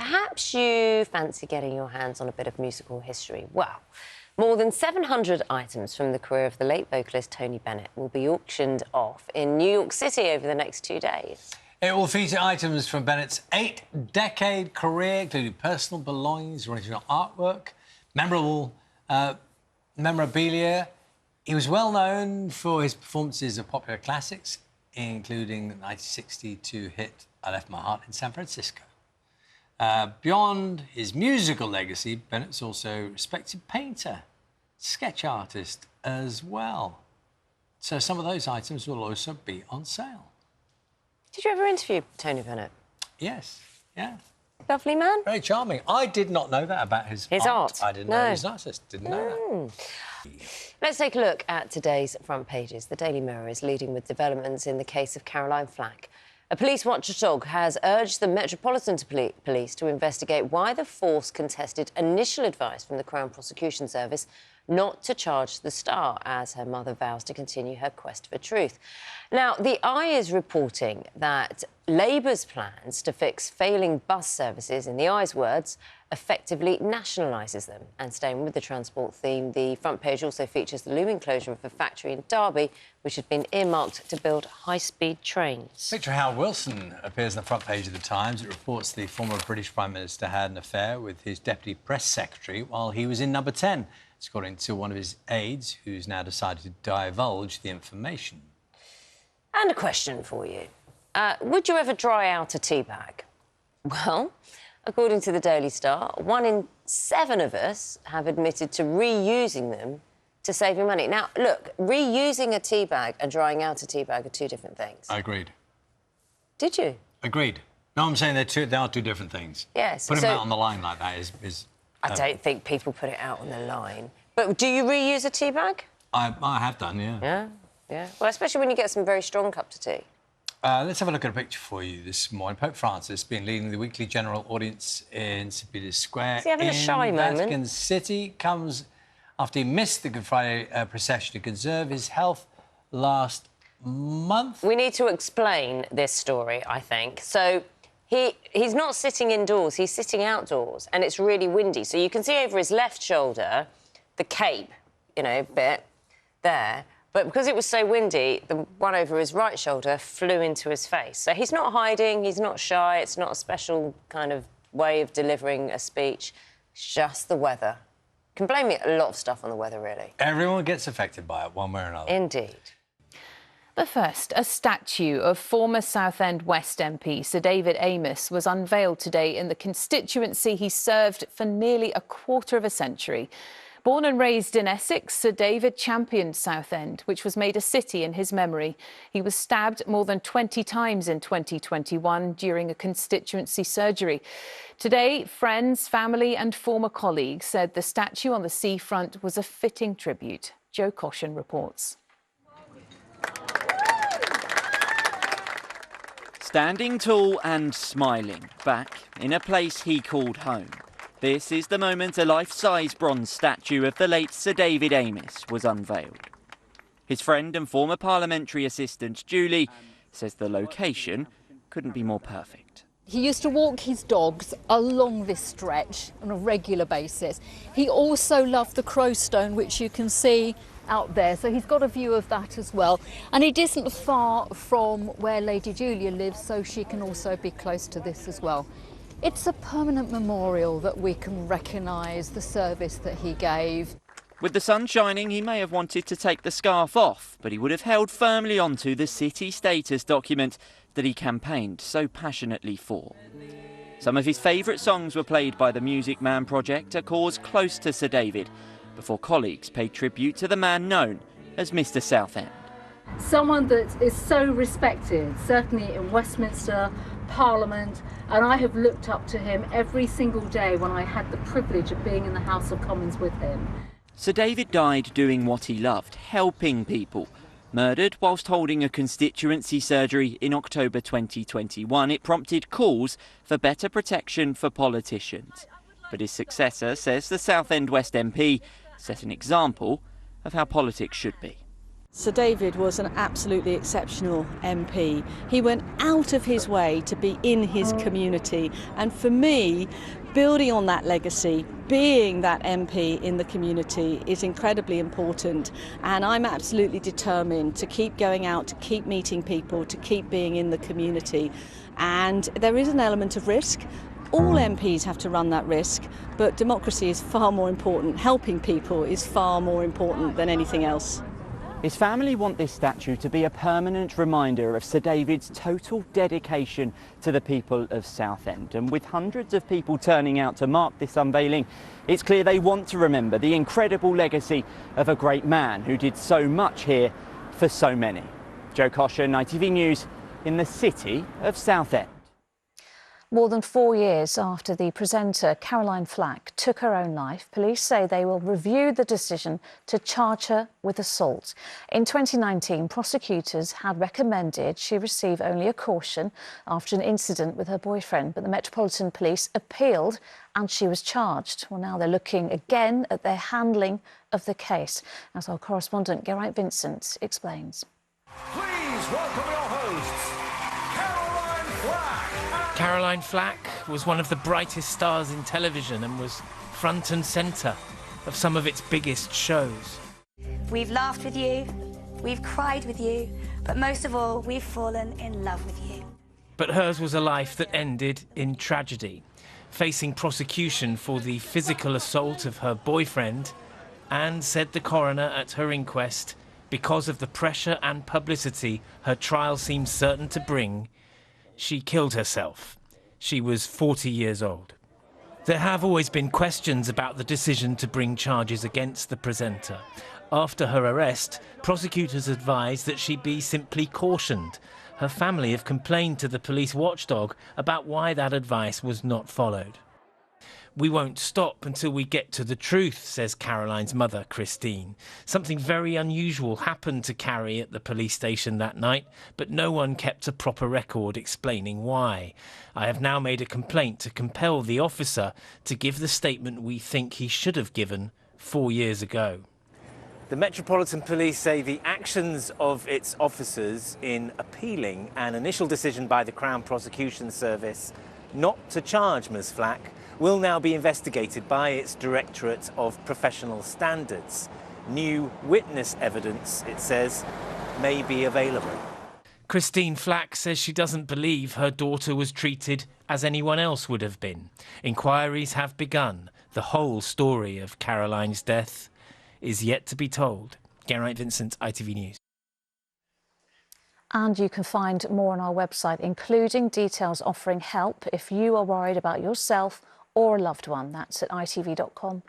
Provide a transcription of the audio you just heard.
perhaps you fancy getting your hands on a bit of musical history. Well, more than 700 items from the career of the late vocalist Tony Bennett will be auctioned off in New York City over the next 2 days. It will feature items from Bennett's 8-decade career, including personal belongings, original artwork, memorabilia. He was well known for his performances of popular classics, including the 1962 hit I Left My Heart in San Francisco. Beyond his musical legacy, Bennett's also a respected painter, sketch artist as well. So some of those items will also be on sale. Did you ever interview Tony Bennett? Yes, yeah. Lovely man. Very charming. I did not know that about his art. I didn't know he was an artist. Didn't know that. Let's take a look at today's front pages. The Daily Mirror is leading with developments in the case of Caroline Flack. A police watchdog has urged the Metropolitan Police to investigate why the force contested initial advice from the Crown Prosecution Service not to charge the star, as her mother vows to continue her quest for truth. Now, the Eye is reporting that Labour's plans to fix failing bus services, in the Eye's words, effectively nationalises them. And staying with the transport theme, the front page also features the looming closure of a factory in Derby, which had been earmarked to build high-speed trains. Victor Howard Wilson appears on the front page of the Times. It reports the former British Prime Minister had an affair with his deputy press secretary while he was in Number 10. It's according to one of his aides, who's now decided to divulge the information. And a question for you. Would you ever dry out a tea bag? Well, according to the Daily Star, 1 in 7 of us have admitted to reusing them to save you money. Now, look, reusing a tea bag and drying out a tea bag are 2 different things. I agreed. Did you? Agreed. No, I'm saying they are 2 different things. Yes. Putting them out on the line like that is I don't think people put it out on the line. But do you reuse a tea bag? I have done, yeah. Yeah, yeah. Well, especially when you get some very strong cups of tea. Let's have a look at a picture for you this morning. Pope Francis been leading the weekly general audience in St Peter's Square. Is he having a shy moment? Vatican City comes after he missed the Good Friday procession to conserve his health last month. We need to explain this story, I think. So he's not sitting indoors, he's sitting outdoors, and it's really windy. So you can see over his left shoulder the cape, you know, bit there. But because it was so windy, the one over his right shoulder flew into his face. So he's not hiding, he's not shy, it's not a special kind of way of delivering a speech. It's just the weather. You can blame a lot of stuff on the weather, really. Everyone gets affected by it, one way or another. Indeed. But first, a statue of former Southend West MP Sir David Amess was unveiled today in the constituency he served for nearly a quarter of a century. Born and raised in Essex, Sir David championed Southend, which was made a city in his memory. He was stabbed more than 20 times in 2021 during a constituency surgery. Today, friends, family and former colleagues said the statue on the seafront was a fitting tribute. Joe Caution reports. Standing tall and smiling, back in a place he called home. This is the moment a life-size bronze statue of the late Sir David Amess was unveiled. His friend and former parliamentary assistant Julie says the location couldn't be more perfect. He used to walk his dogs along this stretch on a regular basis. He also loved the Crowstone, which you can see out there, so he's got a view of that as well. And it isn't far from where Lady Julia lives, so she can also be close to this as well. It's a permanent memorial that we can recognise the service that he gave. With the sun shining, he may have wanted to take the scarf off, but he would have held firmly onto the city status document that he campaigned so passionately for. Some of his favourite songs were played by the Music Man Project, a cause close to Sir David, before colleagues paid tribute to the man known as Mr Southend. Someone that is so respected, certainly in Westminster, Parliament, and I have looked up to him every single day when I had the privilege of being in the House of Commons with him. Sir David died doing what he loved, helping people. Murdered whilst holding a constituency surgery in October 2021, it prompted calls for better protection for politicians. But his successor says the Southend West MP set an example of how politics should be. Sir David was an absolutely exceptional MP. He went out of his way to be in his community, and for me, building on that legacy, being that MP in the community is incredibly important, and I'm absolutely determined to keep going out, to keep meeting people, to keep being in the community. And there is an element of risk. All MPs have to run that risk, but democracy is far more important. Helping people is far more important than anything else. His family want this statue to be a permanent reminder of Sir David's total dedication to the people of Southend. And with hundreds of people turning out to mark this unveiling, it's clear they want to remember the incredible legacy of a great man who did so much here for so many. Joe Caution, ITV News, in the city of Southend. More than 4 years after the presenter Caroline Flack took her own life, police say they will review the decision to charge her with assault. In 2019, prosecutors had recommended she receive only a caution after an incident with her boyfriend, but the Metropolitan Police appealed and she was charged. Well, now they're looking again at their handling of the case, as our correspondent Geraint Vincent explains. Please welcome your hosts, Caroline Flack. Caroline Flack was one of the brightest stars in television and was front and centre of some of its biggest shows. We've laughed with you, we've cried with you, but most of all, we've fallen in love with you. But hers was a life that ended in tragedy, facing prosecution for the physical assault of her boyfriend, and, said the coroner at her inquest, because of the pressure and publicity her trial seemed certain to bring, she killed herself. She was 40 years old. There have always been questions about the decision to bring charges against the presenter. After her arrest, prosecutors advised that she be simply cautioned. Her family have complained to the police watchdog about why that advice was not followed. We won't stop until we get to the truth, says Caroline's mother, Christine. Something very unusual happened to Carrie at the police station that night, but no one kept a proper record explaining why. I have now made a complaint to compel the officer to give the statement we think he should have given 4 years ago. The Metropolitan Police say the actions of its officers in appealing an initial decision by the Crown Prosecution Service not to charge Ms Flack will now be investigated by its Directorate of Professional Standards. New witness evidence, it says, may be available. Christine Flack says she doesn't believe her daughter was treated as anyone else would have been. Inquiries have begun. The whole story of Caroline's death is yet to be told. Geraint Vincent, ITV News. And you can find more on our website, including details offering help if you are worried about yourself or a loved one. That's at itv.com/news.